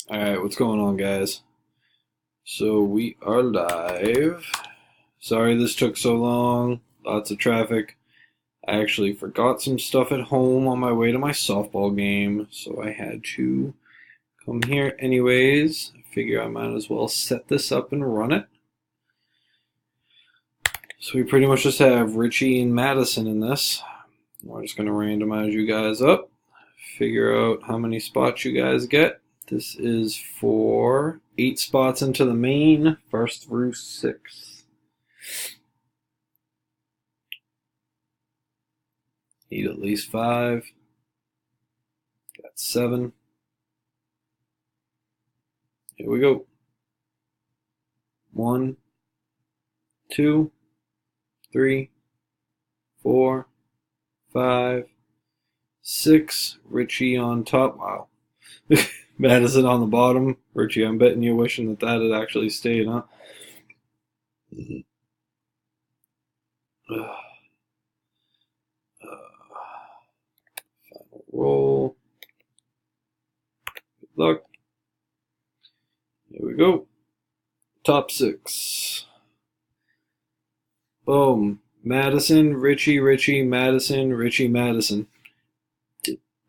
Alright, what's going on, guys? So we are live. Sorry this took so long. Lots of traffic. I actually forgot some stuff at home on my way to my softball game, so I had to come here anyways. I figure I might as well set this up and run it. So we pretty much just have Richie and Madison in this. We're just going to randomize you guys up, figure out how many spots you guys get. This is for 8 spots into the main, first through 6. Need at least 5. Got 7. Here we go. 1, 2, 3, 4, 5, 6. Richie on top. Wow. Madison on the bottom. Richie, I'm betting you're wishing that had actually stayed, huh? Final roll. Good luck. Here we go. Top 6. Boom. Madison, Richie, Richie, Madison, Richie, Madison.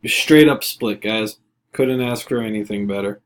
Straight up split, guys. Couldn't ask for anything better.